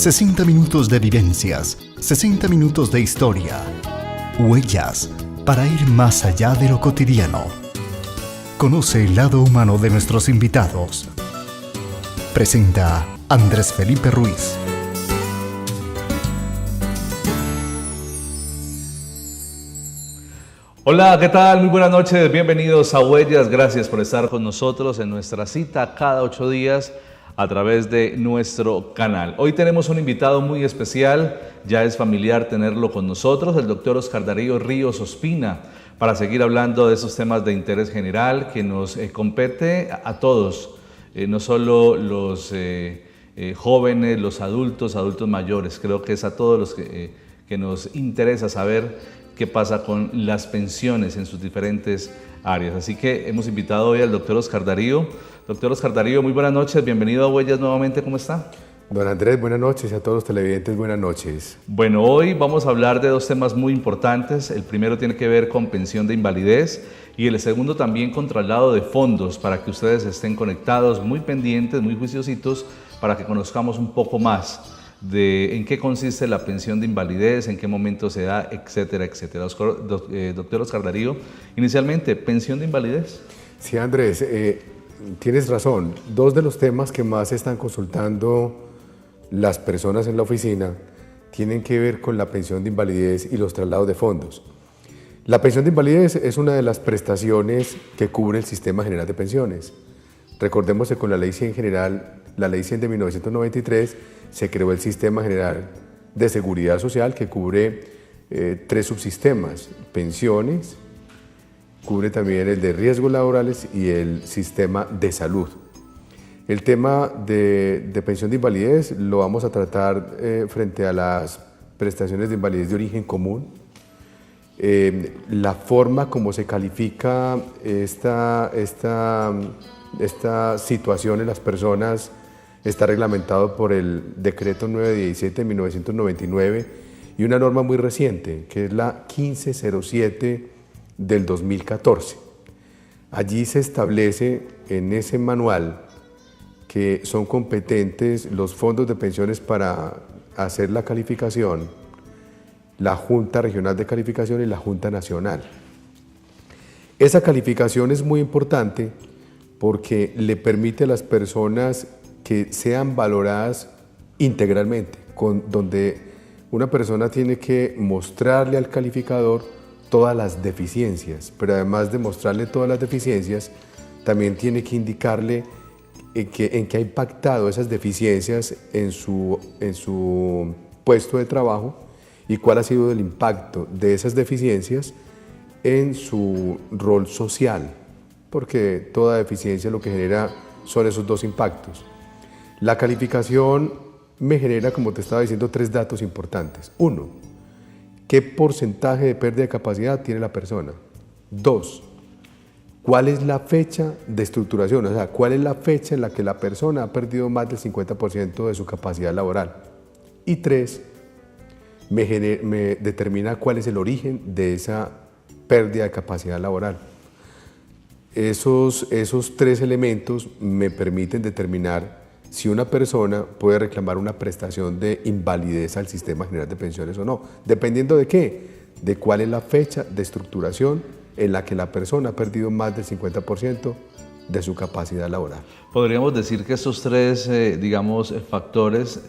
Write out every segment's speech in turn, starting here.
60 minutos de vivencias, 60 minutos de historia. Huellas, para ir más allá de lo cotidiano. Conoce el lado humano de nuestros invitados. Presenta Andrés Felipe Ruiz. Hola, ¿qué tal? Muy buenas noches, bienvenidos a Huellas. Gracias por estar con nosotros en nuestra cita cada 8 días a través de nuestro canal. Hoy tenemos un invitado muy especial, ya es familiar tenerlo con nosotros, el doctor Oscar Darío Ríos Ospina, para seguir hablando de esos temas de interés general que nos compete a todos, no solo los jóvenes, los adultos mayores. Creo que es a todos los que nos interesa saber qué pasa con las pensiones en sus diferentes áreas. Así que hemos invitado hoy al doctor Oscar Darío. Doctor Oscar Darío, muy buenas noches, bienvenido a Huellas nuevamente, ¿cómo está? Don Andrés, buenas noches, y a todos los televidentes, buenas noches. Bueno, hoy vamos a hablar de dos temas muy importantes. El primero tiene que ver con pensión de invalidez y el segundo también con traslado de fondos, para que ustedes estén conectados, muy pendientes, muy juiciositos, para que conozcamos un poco más de en qué consiste la pensión de invalidez, en qué momento se da, etcétera, etcétera. Doctor Oscar Darío, inicialmente, ¿pensión de invalidez? Sí, Andrés, tienes razón. Dos de los temas que más están consultando las personas en la oficina tienen que ver con la pensión de invalidez y los traslados de fondos. La pensión de invalidez es una de las prestaciones que cubre el Sistema General de Pensiones. Recordemos que con la Ley 100 general, la Ley 100 de 1993, se creó el Sistema General de Seguridad Social, que cubre 3 subsistemas: pensiones, cubre también el de riesgos laborales y el sistema de salud. El tema de pensión de invalidez lo vamos a tratar frente a las prestaciones de invalidez de origen común. La forma como se califica esta situación en las personas está reglamentado por el Decreto 917 de 1999 y una norma muy reciente, que es la 1507 del 2014. Allí se establece en ese manual que son competentes los fondos de pensiones para hacer la calificación, la Junta Regional de Calificación y la Junta Nacional. Esa calificación es muy importante porque le permite a las personas que sean valoradas integralmente, donde una persona tiene que mostrarle al calificador todas las deficiencias, pero además de mostrarle todas las deficiencias, también tiene que indicarle en qué ha impactado esas deficiencias en su puesto de trabajo y cuál ha sido el impacto de esas deficiencias en su rol social, porque toda deficiencia lo que genera son esos dos impactos. La calificación me genera, como te estaba diciendo, 3 datos importantes. 1, ¿qué porcentaje de pérdida de capacidad tiene la persona? 2, ¿cuál es la fecha de estructuración? O sea, ¿cuál es la fecha en la que la persona ha perdido más del 50% de su capacidad laboral? Y 3, me determina cuál es el origen de esa pérdida de capacidad laboral. Esos 3 elementos me permiten determinar si una persona puede reclamar una prestación de invalidez al Sistema General de Pensiones o no. ¿Dependiendo de qué? De cuál es la fecha de estructuración en la que la persona ha perdido más del 50% de su capacidad laboral. Podríamos decir que estos 3, factores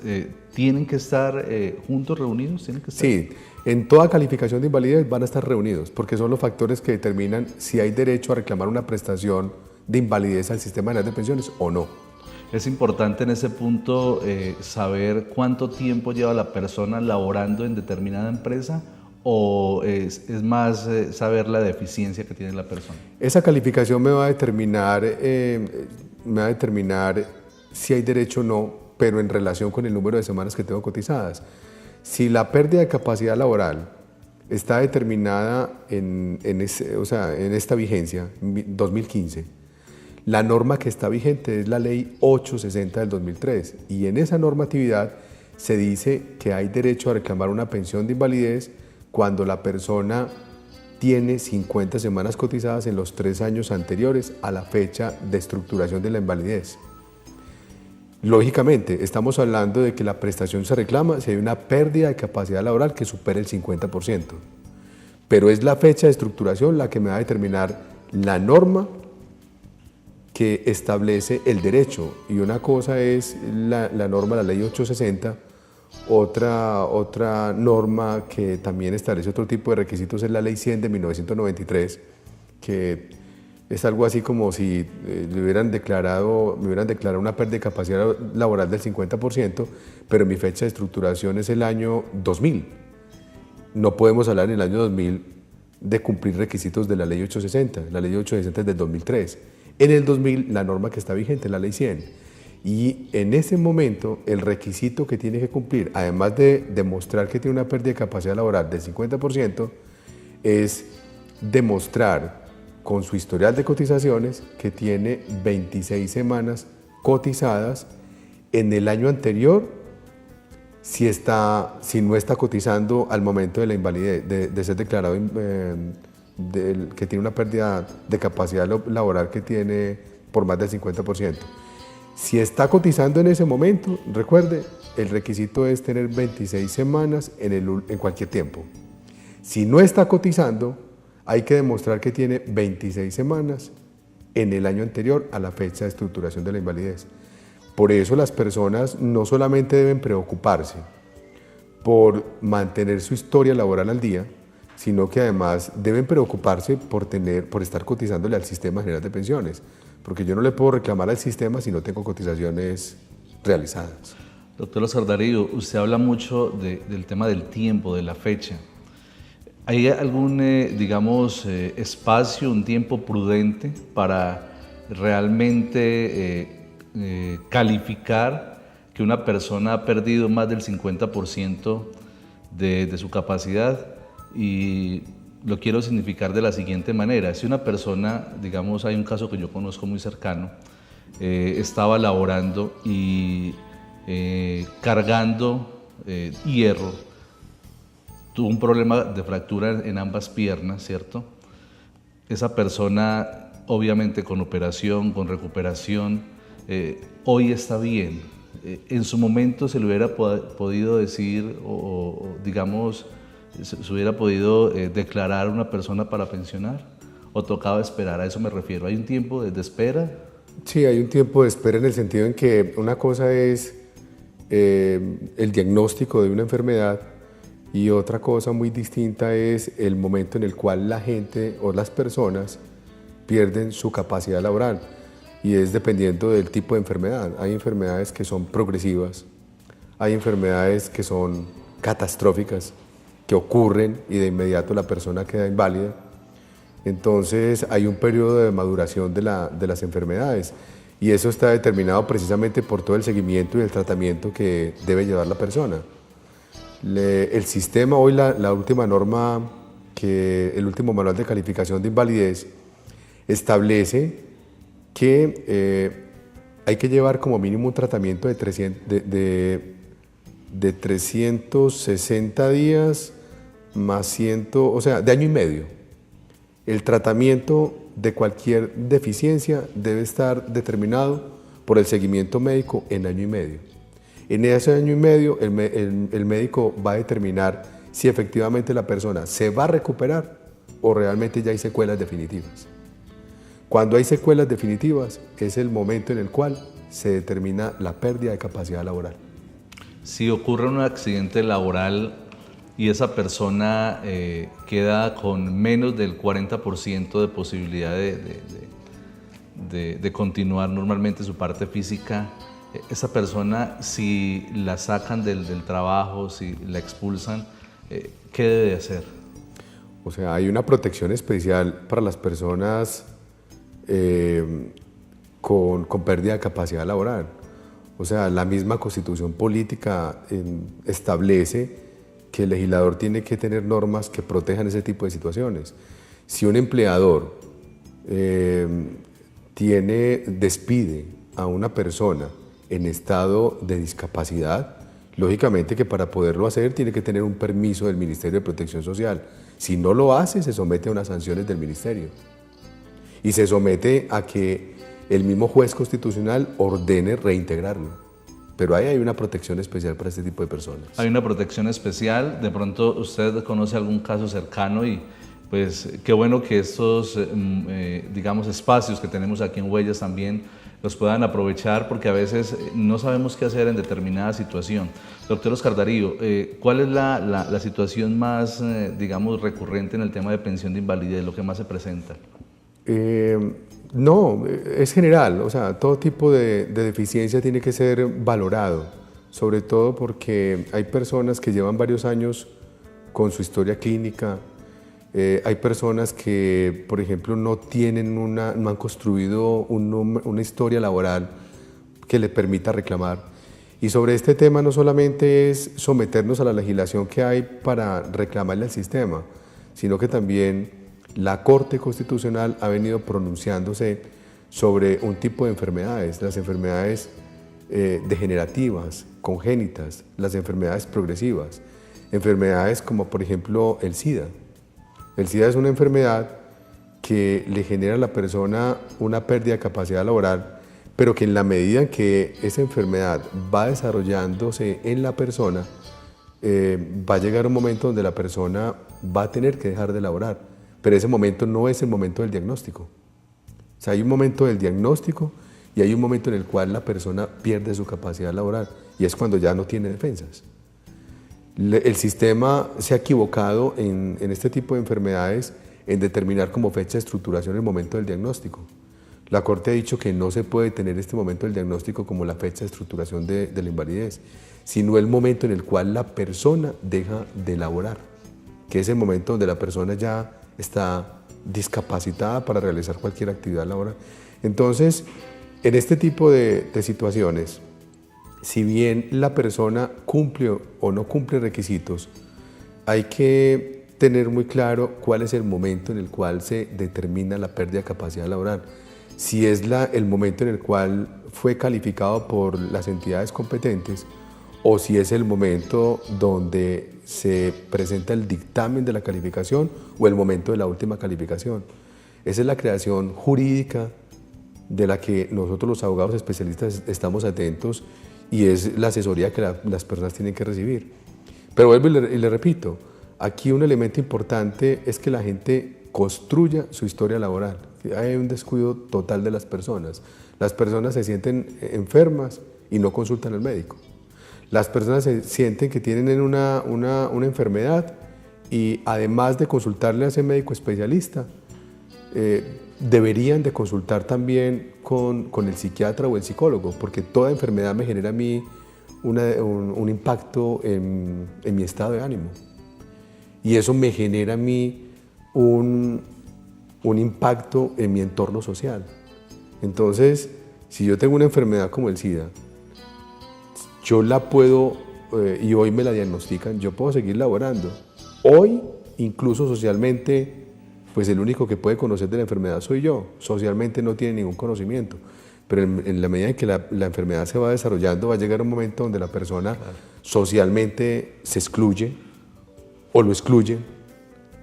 tienen que estar juntos, reunidos. ¿Tienen que estar? Sí, en toda calificación de invalidez van a estar reunidos, porque son los factores que determinan si hay derecho a reclamar una prestación de invalidez al Sistema General de Pensiones o no. Es importante en ese punto saber cuánto tiempo lleva la persona laborando en determinada empresa, o es más saber la deficiencia que tiene la persona. Esa calificación me va a determinar si hay derecho o no, pero en relación con el número de semanas que tengo cotizadas. Si la pérdida de capacidad laboral está determinada en esta vigencia, 2015, la norma que está vigente es la Ley 860 del 2003, y en esa normatividad se dice que hay derecho a reclamar una pensión de invalidez cuando la persona tiene 50 semanas cotizadas en los 3 años anteriores a la fecha de estructuración de la invalidez. Lógicamente, estamos hablando de que la prestación se reclama si hay una pérdida de capacidad laboral que supere el 50%. Pero es la fecha de estructuración la que me va a determinar la norma que establece el derecho. Y una cosa es la norma, la ley 860, otra norma que también establece otro tipo de requisitos es la ley 100 de 1993, que es algo así como si me hubieran declarado una pérdida de capacidad laboral del 50%, pero mi fecha de estructuración es el año 2000. No podemos hablar en el año 2000 de cumplir requisitos de la ley 860. La ley 860 es del 2003. En el 2000, la norma que está vigente es la ley 100. Y en ese momento, el requisito que tiene que cumplir, además de demostrar que tiene una pérdida de capacidad laboral del 50%, es demostrar con su historial de cotizaciones que tiene 26 semanas cotizadas en el año anterior, si no está cotizando al momento de la invalidez, de ser declarado que tiene una pérdida de capacidad laboral que tiene por más del 50%. Si está cotizando en ese momento, recuerde, el requisito es tener 26 semanas en cualquier tiempo. Si no está cotizando, hay que demostrar que tiene 26 semanas en el año anterior a la fecha de estructuración de la invalidez. Por eso las personas no solamente deben preocuparse por mantener su historia laboral al día, sino que además deben preocuparse por estar cotizándole al Sistema General de Pensiones, porque yo no le puedo reclamar al sistema si no tengo cotizaciones realizadas. Doctor Oscar Darío, usted habla mucho del tema del tiempo, de la fecha. ¿Hay algún, espacio, un tiempo prudente para realmente calificar que una persona ha perdido más del 50% de su capacidad? Y lo quiero significar de la siguiente manera. Si una persona, hay un caso que yo conozco muy cercano, estaba laborando y cargando hierro, tuvo un problema de fractura en ambas piernas, ¿cierto? Esa persona, obviamente con operación, con recuperación, hoy está bien. En su momento se le hubiera podido decir, se hubiera podido declarar una persona para pensionar, o tocaba esperar, a eso me refiero. ¿Hay un tiempo de espera? Sí, hay un tiempo de espera en el sentido en que una cosa es el diagnóstico de una enfermedad y otra cosa muy distinta es el momento en el cual la gente o las personas pierden su capacidad laboral, y es dependiendo del tipo de enfermedad. Hay enfermedades que son progresivas, hay enfermedades que son catastróficas, que ocurren y de inmediato la persona queda inválida. Entonces hay un periodo de maduración de las enfermedades, y eso está determinado precisamente por todo el seguimiento y el tratamiento que debe llevar la persona. El sistema, hoy la última norma, el último manual de calificación de invalidez, establece que hay que llevar como mínimo un tratamiento de 360 días más 100, o sea, de año y medio. El tratamiento de cualquier deficiencia debe estar determinado por el seguimiento médico en año y medio. En ese año y medio, el médico va a determinar si efectivamente la persona se va a recuperar o realmente ya hay secuelas definitivas. Cuando hay secuelas definitivas, es el momento en el cual se determina la pérdida de capacidad laboral. Si ocurre un accidente laboral y esa persona queda con menos del 40% de posibilidad de continuar normalmente su parte física, esa persona, si la sacan del trabajo, si la expulsan, ¿qué debe hacer? O sea, hay una protección especial para las personas con pérdida de capacidad laboral. O sea, la misma Constitución política establece que el legislador tiene que tener normas que protejan ese tipo de situaciones. Si un empleador despide a una persona en estado de discapacidad, lógicamente que para poderlo hacer tiene que tener un permiso del Ministerio de Protección Social. Si no lo hace, se somete a unas sanciones del Ministerio y se somete a que el mismo juez constitucional ordene reintegrarlo. pero ahí hay una protección especial para este tipo de personas. Hay una protección especial. De pronto usted conoce algún caso cercano y pues qué bueno que estos, digamos, espacios que tenemos aquí en Huellas también los puedan aprovechar, porque a veces no sabemos qué hacer en determinada situación. Doctor Oscar Darío, ¿cuál es la situación más, digamos, recurrente en el tema de pensión de invalidez, lo que más se presenta? No, es general, o sea, todo tipo de deficiencia tiene que ser valorado, sobre todo porque hay personas que llevan varios años con su historia clínica, hay personas que, por ejemplo, no han construido una historia laboral que le permita reclamar. Y sobre este tema no solamente es someternos a la legislación que hay para reclamarle al sistema, sino que también la Corte Constitucional ha venido pronunciándose sobre un tipo de enfermedades, las enfermedades degenerativas, congénitas, las enfermedades progresivas, enfermedades como por ejemplo el SIDA. El SIDA es una enfermedad que le genera a la persona una pérdida de capacidad laboral, pero que en la medida en que esa enfermedad va desarrollándose en la persona, va a llegar un momento donde la persona va a tener que dejar de laborar, pero ese momento no es el momento del diagnóstico. O sea, hay un momento del diagnóstico y hay un momento en el cual la persona pierde su capacidad laboral y es cuando ya no tiene defensas. El sistema se ha equivocado en este tipo de enfermedades en determinar como fecha de estructuración el momento del diagnóstico. La Corte ha dicho que no se puede tener este momento del diagnóstico como la fecha de estructuración de la invalidez, sino el momento en el cual la persona deja de laborar, que es el momento donde la persona ya está discapacitada para realizar cualquier actividad laboral. Entonces, en este tipo de situaciones, si bien la persona cumple o no cumple requisitos, hay que tener muy claro cuál es el momento en el cual se determina la pérdida de capacidad laboral. Si es el momento en el cual fue calificado por las entidades competentes o si es el momento donde se presenta el dictamen de la calificación o el momento de la última calificación. Esa es la creación jurídica de la que nosotros los abogados especialistas estamos atentos y es la asesoría que las personas tienen que recibir. Pero vuelvo y le repito, aquí un elemento importante es que la gente construya su historia laboral. Hay un descuido total de las personas. Las personas se sienten enfermas y no consultan al médico. Las personas se sienten que tienen una enfermedad y además de consultarle a ese médico especialista, deberían de consultar también con el psiquiatra o el psicólogo, porque toda enfermedad me genera a mí un impacto en mi estado de ánimo. Y eso me genera a mí un impacto en mi entorno social. Entonces, si yo tengo una enfermedad como el SIDA, yo la puedo, y hoy me la diagnostican, yo puedo seguir laborando. Hoy, incluso socialmente, pues el único que puede conocer de la enfermedad soy yo. Socialmente no tiene ningún conocimiento. Pero en la medida en que la enfermedad se va desarrollando, va a llegar un momento donde la persona socialmente se excluye o lo excluyen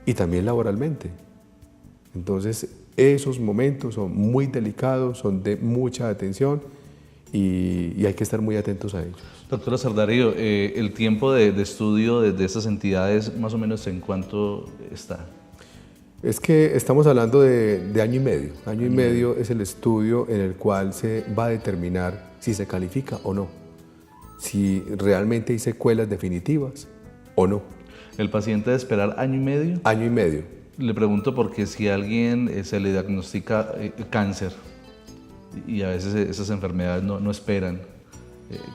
y también laboralmente. Entonces, esos momentos son muy delicados, son de mucha atención y hay que estar muy atentos a ellos. Doctor Oscar Darío, el tiempo de estudio de estas entidades, más o menos, ¿en cuánto está? Es que estamos hablando de año y medio. Año y medio es el estudio en el cual se va a determinar si se califica o no, si realmente hay secuelas definitivas o no. ¿El paciente debe esperar año y medio? Año y medio. Le pregunto porque si a alguien se le diagnostica cáncer y a veces esas enfermedades no esperan,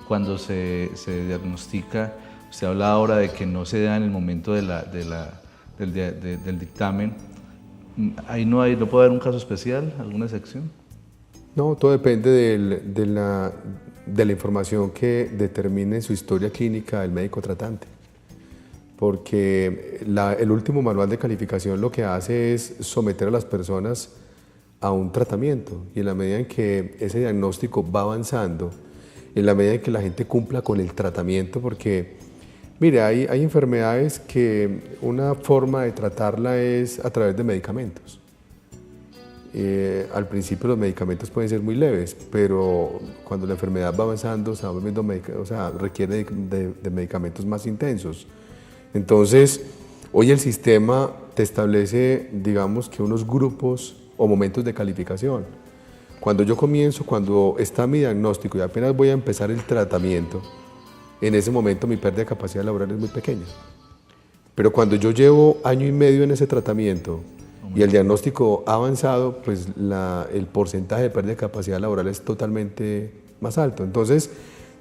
cuando se diagnostica, se habla ahora de que no se da en el momento del dictamen. ¿Ahí no puede haber un caso especial, alguna excepción? No, todo depende de la información que determine su historia clínica el médico tratante. Porque el último manual de calificación lo que hace es someter a las personas a un tratamiento y en la medida en que ese diagnóstico va avanzando, en la medida en que la gente cumpla con el tratamiento, porque mire, hay enfermedades que una forma de tratarla es a través de medicamentos Al principio los medicamentos pueden ser muy leves, pero cuando la enfermedad va avanzando, se va volviendo requiere de medicamentos más intensos. Entonces, hoy el sistema te establece, digamos, que unos grupos o momentos de calificación. Cuando yo comienzo, cuando está mi diagnóstico y apenas voy a empezar el tratamiento, en ese momento mi pérdida de capacidad laboral es muy pequeña. Pero cuando yo llevo año y medio en ese tratamiento y el diagnóstico ha avanzado, pues el porcentaje de pérdida de capacidad laboral es totalmente más alto. Entonces,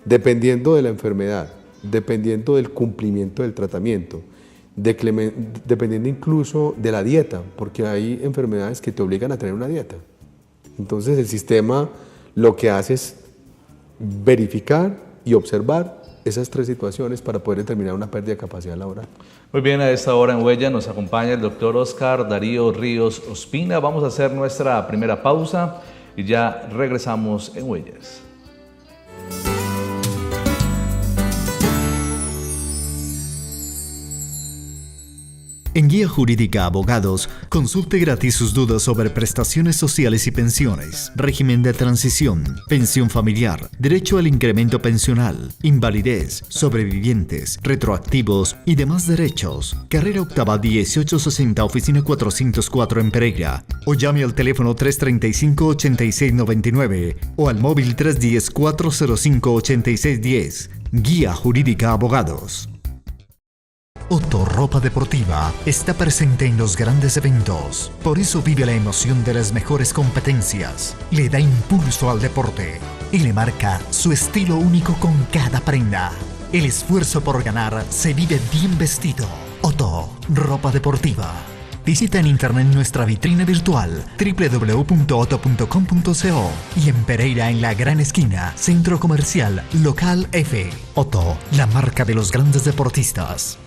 dependiendo de la enfermedad, dependiendo del cumplimiento del tratamiento, dependiendo incluso de la dieta, porque hay enfermedades que te obligan a tener una dieta. Entonces, el sistema lo que hace es verificar y observar esas tres situaciones para poder determinar una pérdida de capacidad laboral. Muy bien, a esta hora en Huellas nos acompaña el doctor Oscar Darío Ríos Ospina. Vamos a hacer nuestra primera pausa y ya regresamos en Huellas. En Guía Jurídica Abogados, consulte gratis sus dudas sobre prestaciones sociales y pensiones, régimen de transición, pensión familiar, derecho al incremento pensional, invalidez, sobrevivientes, retroactivos y demás derechos. Carrera Octava 1860, oficina 404 en Pereira. O llame al teléfono 335-8699 o al móvil 310-405-8610. Guía Jurídica Abogados. Otto Ropa Deportiva está presente en los grandes eventos, por eso vive la emoción de las mejores competencias, le da impulso al deporte y le marca su estilo único con cada prenda. El esfuerzo por ganar se vive bien vestido. Otto Ropa Deportiva. Visita en internet nuestra vitrina virtual www.otto.com.co y en Pereira, en la Gran Esquina, Centro Comercial Local F. Otto, la marca de los grandes deportistas.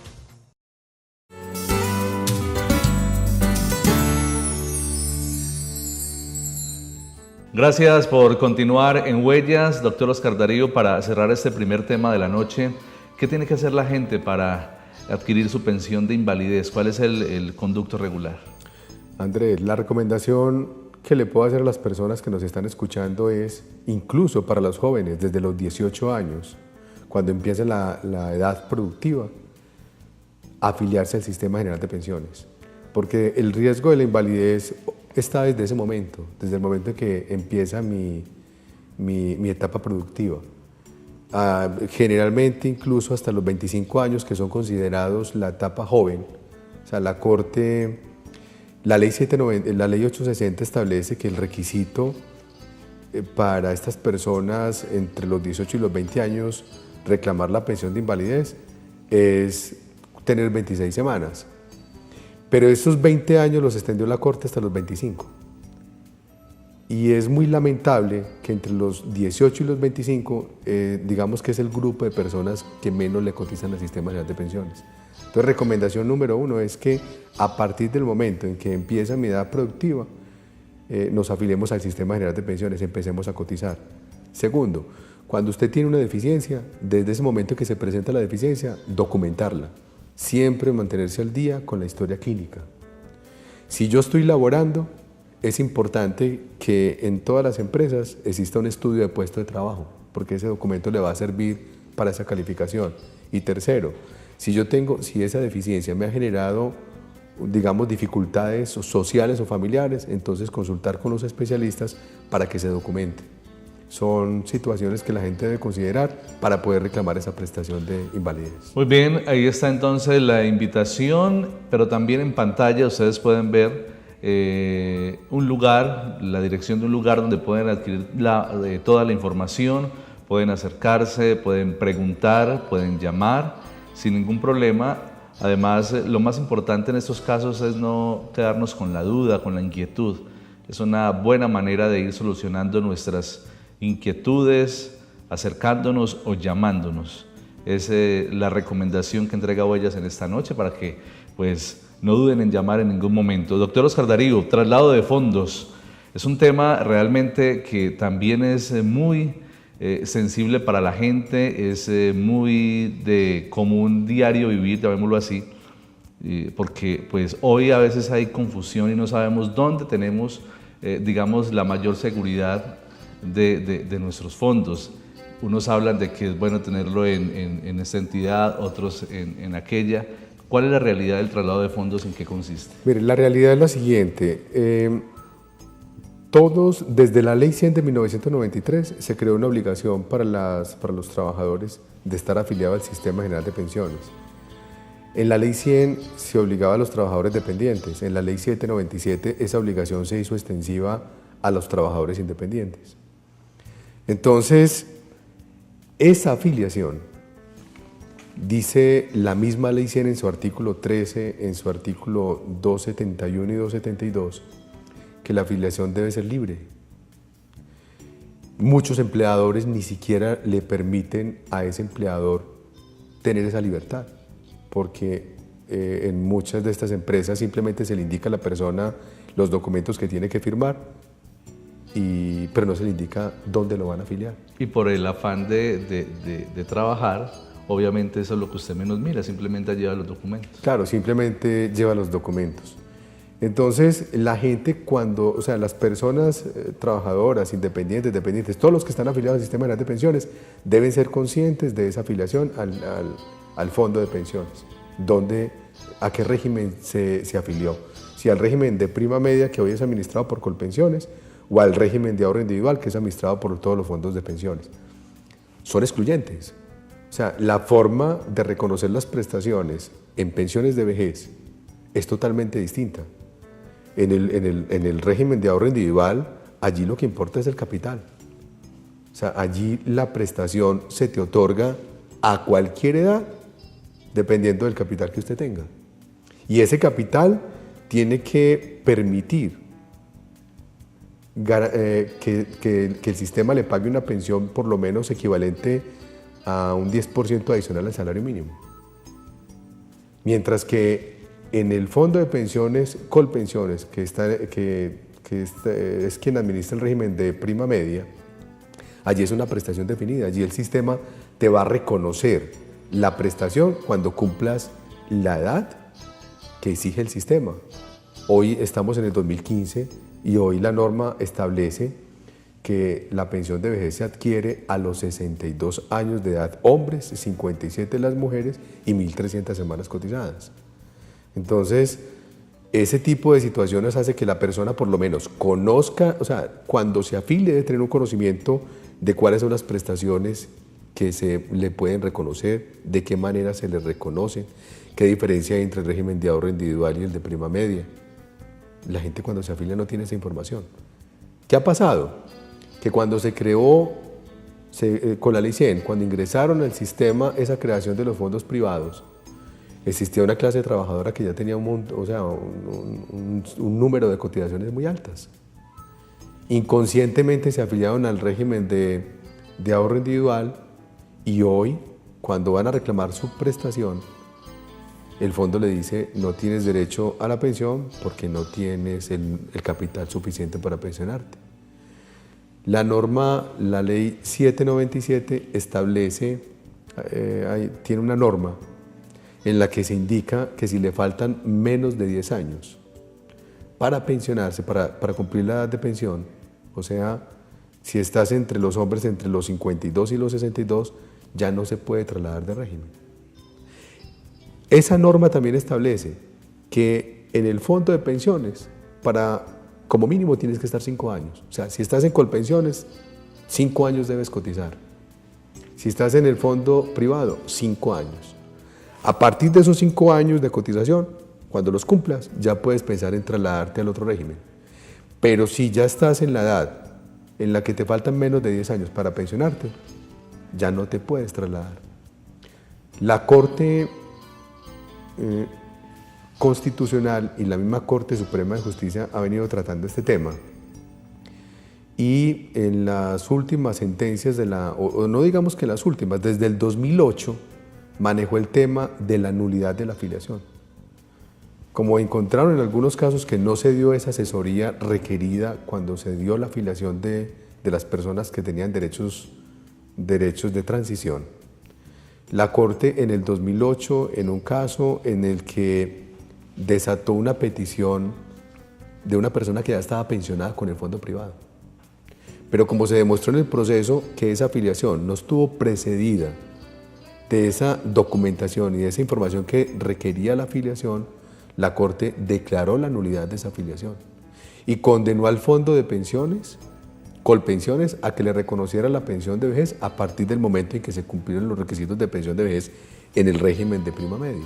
Gracias por continuar en Huellas, doctor Oscar Darío. Para cerrar este primer tema de la noche, ¿qué tiene que hacer la gente para adquirir su pensión de invalidez? ¿Cuál es el conducto regular? Andrés, la recomendación que le puedo hacer a las personas que nos están escuchando es, incluso para los jóvenes, desde los 18 años, cuando empiece la edad productiva, afiliarse al Sistema General de Pensiones. Porque el riesgo de la invalidez está desde ese momento, desde el momento en que empieza mi etapa productiva. Generalmente incluso hasta los 25 años, que son considerados la etapa joven. O sea, la ley 860 establece que el requisito para estas personas entre los 18 y los 20 años reclamar la pensión de invalidez es tener 26 semanas. Pero estos 20 años los extendió la Corte hasta los 25. Y es muy lamentable que entre los 18 y los 25, digamos que es el grupo de personas que menos le cotizan al Sistema General de Pensiones. Entonces, recomendación número 1 es que a partir del momento en que empieza mi edad productiva, nos afiliemos al Sistema General de Pensiones, empecemos a cotizar. Segundo, cuando usted tiene una deficiencia, desde ese momento que se presenta la deficiencia, documentarla. Siempre mantenerse al día con la historia clínica. Si yo estoy laborando, es importante que en todas las empresas exista un estudio de puesto de trabajo, porque ese documento le va a servir para esa calificación. Y tercero, si esa deficiencia me ha generado, digamos, dificultades sociales o familiares, entonces consultar con los especialistas para que se documente. Son situaciones que la gente debe considerar para poder reclamar esa prestación de invalidez. Muy bien, ahí está entonces la invitación, pero también en pantalla ustedes pueden ver un lugar, la dirección de un lugar donde pueden adquirir toda la información, pueden acercarse, pueden preguntar, pueden llamar sin ningún problema. Además, lo más importante en estos casos es no quedarnos con la duda, con la inquietud. Es una buena manera de ir solucionando nuestras inquietudes, acercándonos o llamándonos. Es la recomendación que entrega Huellas en esta noche para que pues no duden en llamar en ningún momento. Doctor Oscar Darío, traslado de fondos. Es un tema realmente que también es muy sensible para la gente, es muy de común diario vivir, llamémoslo así, porque pues hoy a veces hay confusión y no sabemos dónde tenemos digamos, la mayor seguridad de nuestros fondos. Unos hablan de que es bueno tenerlo en esta entidad, otros en aquella. ¿Cuál es la realidad del traslado de fondos? ¿En qué consiste? Mire, la realidad es la siguiente. Todos, desde la Ley 100 de 1993, se creó una obligación para los trabajadores de estar afiliados al Sistema General de Pensiones. En la Ley 100 se obligaba a los trabajadores dependientes. En la Ley 797 esa obligación se hizo extensiva a los trabajadores independientes. Entonces, esa afiliación, dice la misma Ley 100 en su artículo 13, en su artículo 271 y 272, que la afiliación debe ser libre. Muchos empleadores ni siquiera le permiten a ese empleador tener esa libertad, porque en muchas de estas empresas simplemente se le indica a la persona los documentos que tiene que firmar, pero no se le indica dónde lo van a afiliar. Y por el afán de trabajar, obviamente eso es lo que usted menos mira, simplemente lleva los documentos. Claro, simplemente lleva los documentos. Entonces, la gente o sea, las personas trabajadoras, independientes, dependientes, todos los que están afiliados al Sistema General de Pensiones, deben ser conscientes de esa afiliación al fondo de pensiones. ¿A qué régimen se afilió? Si al régimen de prima media, que hoy es administrado por Colpensiones, o al régimen de ahorro individual, que es administrado por todos los fondos de pensiones. Son excluyentes. O sea, la forma de reconocer las prestaciones en pensiones de vejez es totalmente distinta. En el régimen de ahorro individual, allí lo que importa es el capital. O sea, allí la prestación se te otorga a cualquier edad, dependiendo del capital que usted tenga. Y ese capital tiene que permitir que el sistema le pague una pensión por lo menos equivalente a un 10% adicional al salario mínimo. Mientras que en el fondo de pensiones, Colpensiones, que es quien administra el régimen de prima media, allí es una prestación definida. Allí el sistema te va a reconocer la prestación cuando cumplas la edad que exige el sistema. Hoy estamos en el 2015 y hoy la norma establece que la pensión de vejez se adquiere a los 62 años de edad hombres, 57 las mujeres y 1.300 semanas cotizadas. Entonces, ese tipo de situaciones hace que la persona por lo menos conozca, o sea, cuando se afilie debe tener un conocimiento de cuáles son las prestaciones que se le pueden reconocer, de qué manera se le reconocen, qué diferencia hay entre el régimen de ahorro individual y el de prima media. La gente cuando se afilia no tiene esa información. ¿Qué ha pasado? Que cuando se creó con la Ley 100, cuando ingresaron al sistema esa creación de los fondos privados, existía una clase trabajadora que ya tenía un número de cotizaciones muy altas. Inconscientemente se afiliaron al régimen de ahorro individual y hoy, cuando van a reclamar su prestación, el fondo le dice no tienes derecho a la pensión porque no tienes el capital suficiente para pensionarte. La norma, la ley 797 establece, tiene una norma en la que se indica que si le faltan menos de 10 años para pensionarse, para cumplir la edad de pensión, o sea, si estás entre los hombres entre los 52 y los 62, ya no se puede trasladar de régimen. Esa norma también establece que en el fondo de pensiones, como mínimo tienes que estar 5 años. O sea, si estás en Colpensiones, 5 años debes cotizar. Si estás en el fondo privado, 5 años. A partir de esos 5 años de cotización, cuando los cumplas, ya puedes pensar en trasladarte al otro régimen. Pero si ya estás en la edad en la que te faltan menos de 10 años para pensionarte, ya no te puedes trasladar. La Corte Constitucional y la misma Corte Suprema de Justicia ha venido tratando este tema y en las últimas sentencias o no digamos que las últimas, desde el 2008 manejó el tema de la nulidad de la afiliación. Como encontraron en algunos casos que no se dio esa asesoría requerida cuando se dio la afiliación de las personas que tenían derechos de transición, la Corte en el 2008, en un caso en el que desató una petición de una persona que ya estaba pensionada con el fondo privado. Pero como se demostró en el proceso que esa afiliación no estuvo precedida de esa documentación y de esa información que requería la afiliación, la Corte declaró la nulidad de esa afiliación y condenó al fondo de pensiones, Colpensiones, a que le reconociera la pensión de vejez a partir del momento en que se cumplieron los requisitos de pensión de vejez en el régimen de prima media.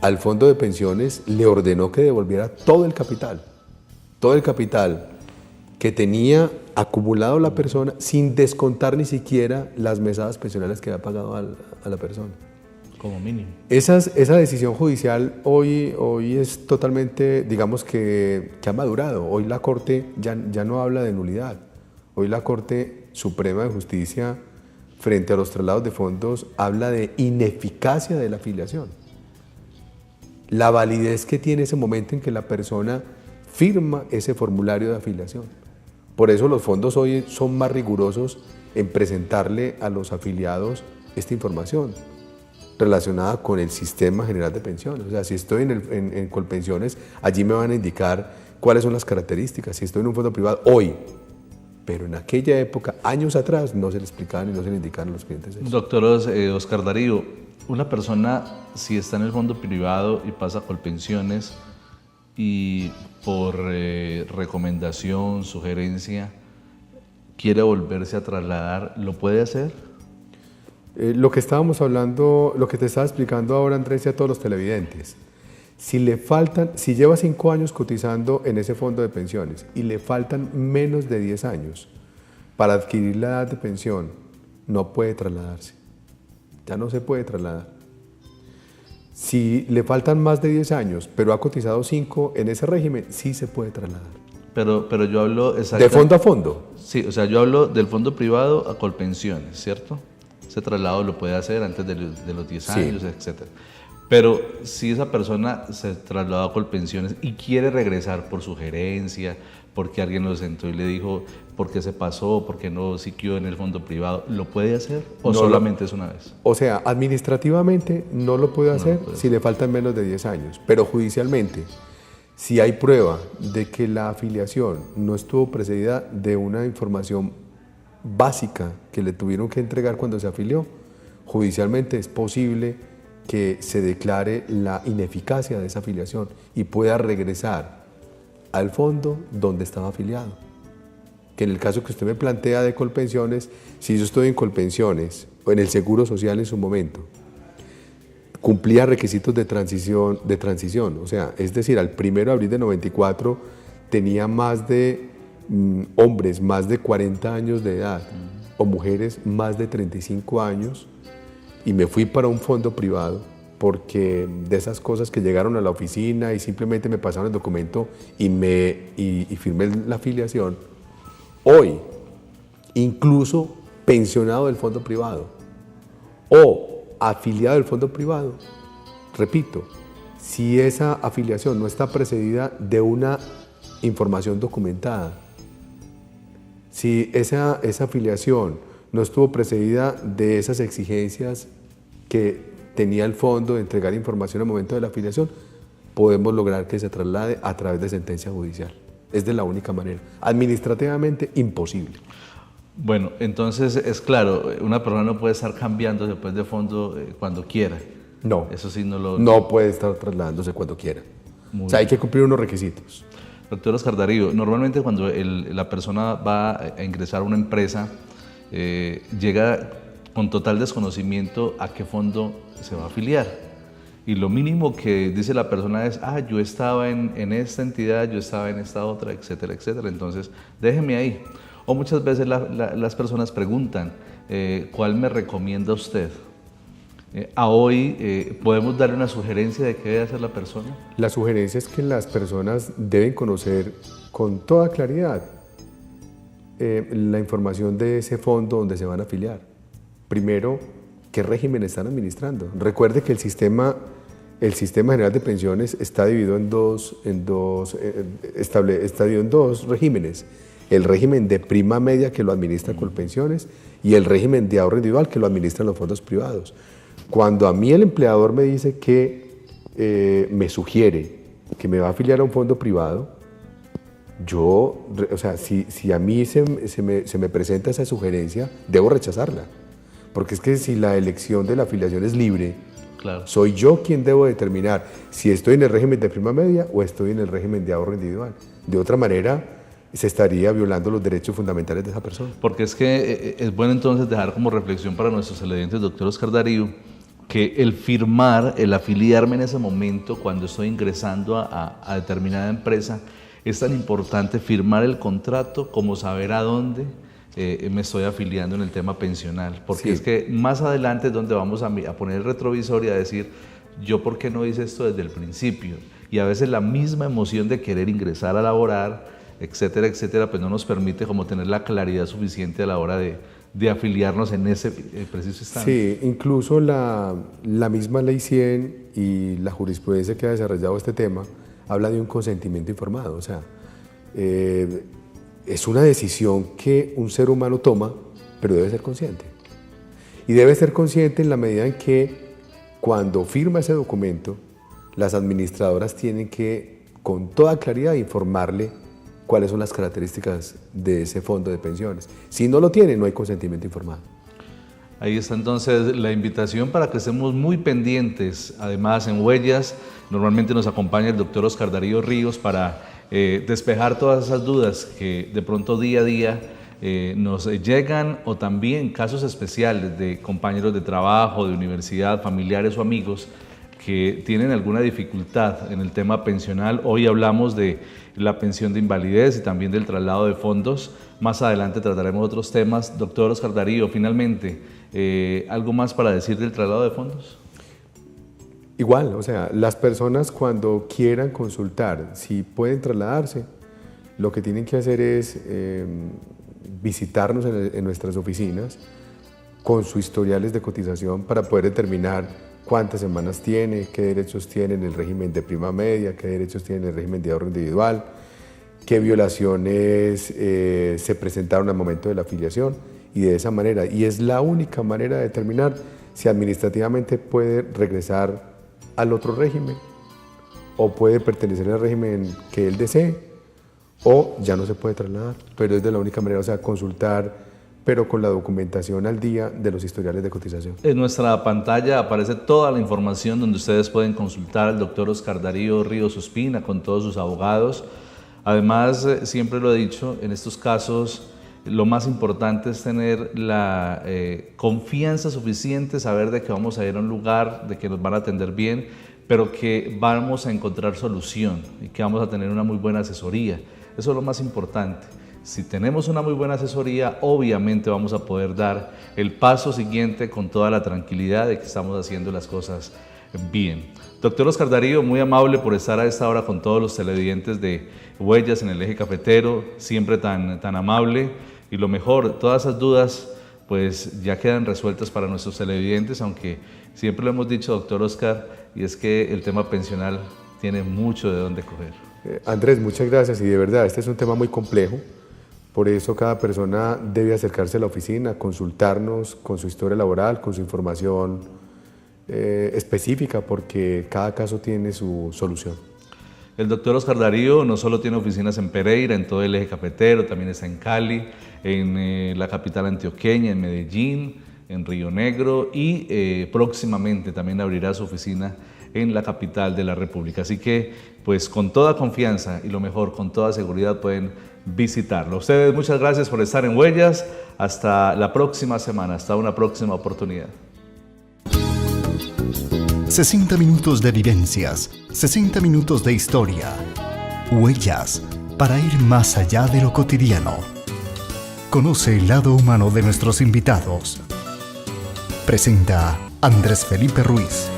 Al fondo de pensiones le ordenó que devolviera todo el capital que tenía acumulado la persona sin descontar ni siquiera las mesadas pensionales que había pagado a la persona. Como mínimo. Esa decisión judicial hoy es totalmente, digamos que ha madurado. Hoy la Corte ya no habla de nulidad. Hoy la Corte Suprema de Justicia, frente a los traslados de fondos, habla de ineficacia de la afiliación. La validez que tiene ese momento en que la persona firma ese formulario de afiliación. Por eso los fondos hoy son más rigurosos en presentarle a los afiliados esta información relacionada con el sistema general de pensiones. O sea, si estoy en Colpensiones, allí me van a indicar cuáles son las características. Si estoy en un fondo privado, hoy. Pero en aquella época, años atrás, no se le explicaban y no se le indicaban a los clientes eso. Doctor Oscar Darío, una persona, si está en el fondo privado y pasa a Colpensiones y por recomendación, sugerencia, quiere volverse a trasladar, ¿lo puede hacer? Lo que estábamos hablando, lo que te estaba explicando ahora, Andrés, y a todos los televidentes, si lleva 5 años cotizando en ese fondo de pensiones y le faltan menos de 10 años para adquirir la edad de pensión, no puede trasladarse, ya no se puede trasladar. Si le faltan más de 10 años, pero ha cotizado 5 en ese régimen, sí se puede trasladar. Pero yo hablo ¿De fondo a fondo? Sí, o sea, yo hablo del fondo privado a Colpensiones, ¿cierto? Ese traslado lo puede hacer antes de los 10 años, sí, etc. Pero si esa persona se trasladó a Colpensiones y quiere regresar por sugerencia, porque alguien lo sentó y le dijo por qué se pasó, por qué no siguió en el fondo privado, ¿lo puede hacer o no solamente es una vez? O sea, administrativamente no lo puede hacer si le faltan menos de 10 años, pero judicialmente, si hay prueba de que la afiliación no estuvo precedida de una información básica que le tuvieron que entregar cuando se afilió, judicialmente es posible que se declare la ineficacia de esa afiliación y pueda regresar al fondo donde estaba afiliado. Que en el caso que usted me plantea de Colpensiones, si yo estoy en Colpensiones o en el Seguro Social en su momento, cumplía requisitos de transición, o sea, es decir, al 1 de abril de 94 tenía más de hombres más de 40 años de edad o mujeres más de 35 años y me fui para un fondo privado porque de esas cosas que llegaron a la oficina y simplemente me pasaron el documento y firmé la afiliación. Hoy, incluso pensionado del fondo privado o afiliado del fondo privado, repito, si esa afiliación no está precedida de una información documentada, si esa afiliación no estuvo precedida de esas exigencias que tenía el fondo de entregar información al momento de la afiliación, podemos lograr que se traslade a través de sentencia judicial. Es de la única manera. Administrativamente, imposible. Bueno, entonces es claro, una persona no puede estar cambiando después de fondo cuando quiera. No. Eso sí no puede estar trasladándose cuando quiera. O sea, hay que cumplir unos requisitos. Doctor Oscar Darío, normalmente cuando la persona va a ingresar a una empresa, llega con total desconocimiento a qué fondo se va a afiliar. Y lo mínimo que dice la persona es, yo estaba en esta entidad, yo estaba en esta otra, etcétera, etcétera. Entonces, déjeme ahí. O muchas veces las personas preguntan, ¿cuál me recomienda usted? A hoy, ¿podemos darle una sugerencia de qué debe hacer la persona? La sugerencia es que las personas deben conocer con toda claridad la información de ese fondo donde se van a afiliar. Primero, ¿qué régimen están administrando? Recuerde que el sistema general de pensiones está dividido en dos regímenes. El régimen de prima media que lo administra Colpensiones y el régimen de ahorro individual que lo administran los fondos privados. Cuando a mí el empleador me dice que me sugiere que me va a afiliar a un fondo privado, si a mí se me presenta esa sugerencia, debo rechazarla. Porque es que si la elección de la afiliación es libre, Claro. soy yo quien debo determinar si estoy en el régimen de prima media o estoy en el régimen de ahorro individual. De otra manera, se estaría violando los derechos fundamentales de esa persona. Porque es que es bueno entonces dejar como reflexión para nuestros televidentes, doctor Oscar Darío, que el firmar, el afiliarme en ese momento cuando estoy ingresando a determinada empresa, es tan importante firmar el contrato como saber a dónde me estoy afiliando en el tema pensional. Porque Sí. es que más adelante es donde vamos a poner el retrovisor y a decir, yo por qué no hice esto desde el principio. Y a veces la misma emoción de querer ingresar a laborar, etcétera, etcétera, pues no nos permite como tener la claridad suficiente a la hora de afiliarnos en ese preciso instante. Sí, incluso la misma Ley 100 y la jurisprudencia que ha desarrollado este tema habla de un consentimiento informado. O sea, es una decisión que un ser humano toma, pero debe ser consciente. Y debe ser consciente en la medida en que cuando firma ese documento, las administradoras tienen que, con toda claridad, informarle cuáles son las características de ese fondo de pensiones. Si no lo tiene, no hay consentimiento informado. Ahí está entonces la invitación para que estemos muy pendientes. Además, en Huellas normalmente nos acompaña el doctor Oscar Darío Ríos para despejar todas esas dudas que de pronto día a día nos llegan, o también casos especiales de compañeros de trabajo, de universidad, familiares o amigos que tienen alguna dificultad en el tema pensional. Hoy hablamos de la pensión de invalidez y también del traslado de fondos. Más adelante trataremos otros temas. Doctor Oscar Darío, finalmente, ¿algo más para decir del traslado de fondos? Igual, o sea, las personas cuando quieran consultar si pueden trasladarse, lo que tienen que hacer es visitarnos en nuestras oficinas con sus historiales de cotización para poder determinar cuántas semanas tiene, qué derechos tiene en el régimen de prima media, qué derechos tiene en el régimen de ahorro individual, qué violaciones se presentaron al momento de la afiliación, y de esa manera, y es la única manera de determinar si administrativamente puede regresar al otro régimen o puede pertenecer al régimen que él desee, o ya no se puede trasladar, pero es de la única manera, o sea, consultar, pero con la documentación al día de los historiales de cotización. En nuestra pantalla aparece toda la información donde ustedes pueden consultar al doctor Oscar Darío Ríos Ospina con todos sus abogados. Además, siempre lo he dicho, en estos casos lo más importante es tener la confianza suficiente, saber de que vamos a ir a un lugar, de que nos van a atender bien, pero que vamos a encontrar solución y que vamos a tener una muy buena asesoría. Eso es lo más importante. Si tenemos una muy buena asesoría, obviamente vamos a poder dar el paso siguiente con toda la tranquilidad de que estamos haciendo las cosas bien. Doctor Oscar Darío, muy amable por estar a esta hora con todos los televidentes de Huellas en el Eje Cafetero, siempre tan amable. Y lo mejor, todas esas dudas pues ya quedan resueltas para nuestros televidentes, aunque siempre lo hemos dicho, doctor Oscar, y es que el tema pensional tiene mucho de dónde coger. Andrés, muchas gracias, y de verdad, este es un tema muy complejo. Por eso cada persona debe acercarse a la oficina, consultarnos con su historia laboral, con su información específica, porque cada caso tiene su solución. El doctor Oscar Darío no solo tiene oficinas en Pereira, en todo el Eje Cafetero, también está en Cali, en la capital antioqueña, en Medellín, en Río Negro, y próximamente también abrirá su oficina en la capital de la República. Así que, pues con toda confianza y lo mejor, con toda seguridad pueden visitarlo. A ustedes muchas gracias por estar en Huellas. Hasta la próxima semana, hasta una próxima oportunidad. 60 minutos de vivencias, 60 minutos de historia. Huellas, para ir más allá de lo cotidiano. Conoce el lado humano de nuestros invitados. Presenta Andrés Felipe Ruiz.